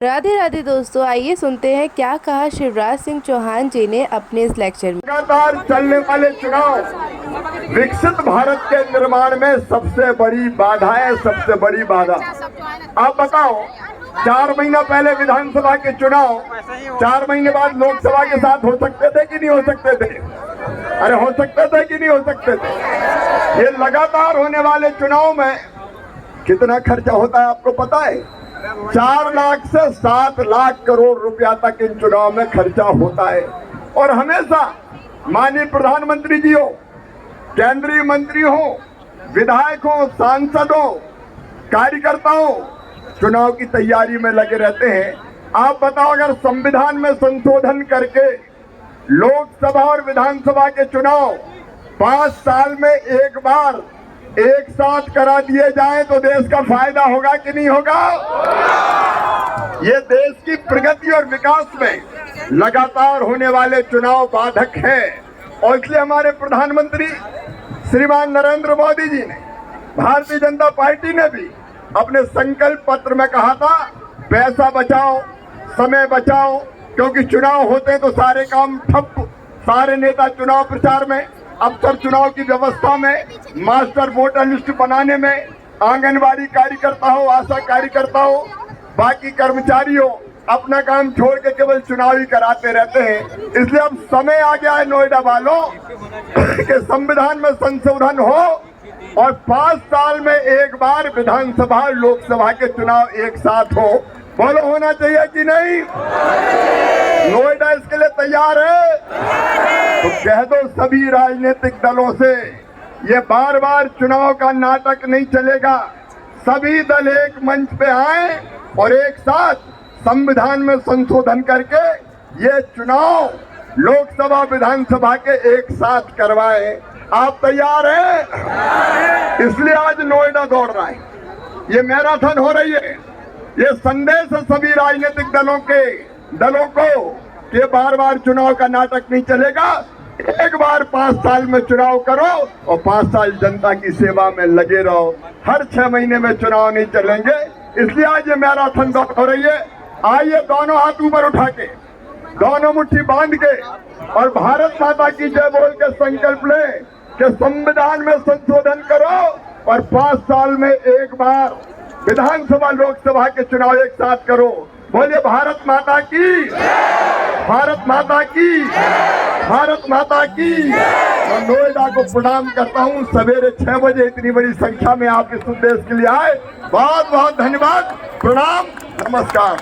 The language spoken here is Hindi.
राधे राधे दोस्तों, आइए सुनते हैं क्या कहा शिवराज सिंह चौहान जी ने अपने इस लेक्चर में। लगातार चलने वाले चुनाव विकसित भारत के निर्माण में सबसे बड़ी बाधा है, सबसे बड़ी बाधा। आप बताओ, 4 महीना पहले विधानसभा के चुनाव 4 महीने बाद लोकसभा के साथ हो सकते थे कि नहीं हो सकते थे? अरे हो सकते थे कि नहीं हो सकते थे? ये लगातार होने वाले चुनाव में कितना खर्चा होता है आपको पता है? 4 लाख से 7 लाख करोड़ रुपया तक इन चुनाव में खर्चा होता है। और हमेशा माननीय प्रधानमंत्री जी हो, केंद्रीय मंत्री हो, विधायक हो, सांसद हो, कार्यकर्ता हो, चुनाव की तैयारी में लगे रहते हैं। आप बताओ, अगर संविधान में संशोधन करके लोकसभा और विधानसभा के चुनाव 5 साल में एक बार एक साथ करा दिए जाए तो देश का फायदा होगा कि नहीं होगा? ये देश की प्रगति और विकास में लगातार होने वाले चुनाव बाधक है। और इसलिए हमारे प्रधानमंत्री श्रीमान नरेंद्र मोदी जी ने, भारतीय जनता पार्टी ने भी अपने संकल्प पत्र में कहा था, पैसा बचाओ, समय बचाओ, क्योंकि चुनाव होते हैं तो सारे काम ठप। सारे नेता चुनाव प्रचार में, अफसर चुनाव की व्यवस्था में, मास्टर वोटर लिस्ट बनाने में, आंगनबाड़ी कार्यकर्ता हो, आशा कार्यकर्ता हो, बाकी कर्मचारी हो, अपना काम छोड़ के केवल चुनाव ही कराते रहते हैं। इसलिए अब समय आ गया है नोएडा वालों कि संविधान में संशोधन हो और 5 साल में एक बार विधानसभा लोकसभा के चुनाव एक साथ हो। बोलो, होना चाहिए कि नहीं? नोएडा इसके लिए तैयार है? तो कह दो सभी राजनीतिक दलों से, ये बार बार चुनाव का नाटक नहीं चलेगा। सभी दल एक मंच पे आए और एक साथ संविधान में संशोधन करके ये चुनाव लोकसभा विधानसभा के एक साथ करवाए। आप तैयार हैं? इसलिए आज नोएडा दौड़ रहा है, ये मैराथन हो रही है। ये संदेश है सभी राजनीतिक दलों को कि बार बार चुनाव का नाटक नहीं चलेगा। एक बार 5 साल में चुनाव करो और 5 साल जनता की सेवा में लगे रहो। हर 6 महीने में चुनाव नहीं चलेंगे। इसलिए आज ये मैराथन दौड़ हो रही है। आइए दोनों हाथ ऊपर उठा के, दोनों मुट्ठी बांध के और भारत माता की जय बोल के संकल्प ले कि संविधान में संशोधन करो और 5 साल में एक बार विधानसभा लोकसभा के चुनाव एक साथ करो। बोलिए भारत माता की, भारत माता की, भारत माता की। मैं नोएडा को प्रणाम करता हूँ। सवेरे 6 बजे इतनी बड़ी संख्या में आप इस उद्देश्य के लिए आए, बहुत बहुत धन्यवाद। प्रणाम, नमस्कार।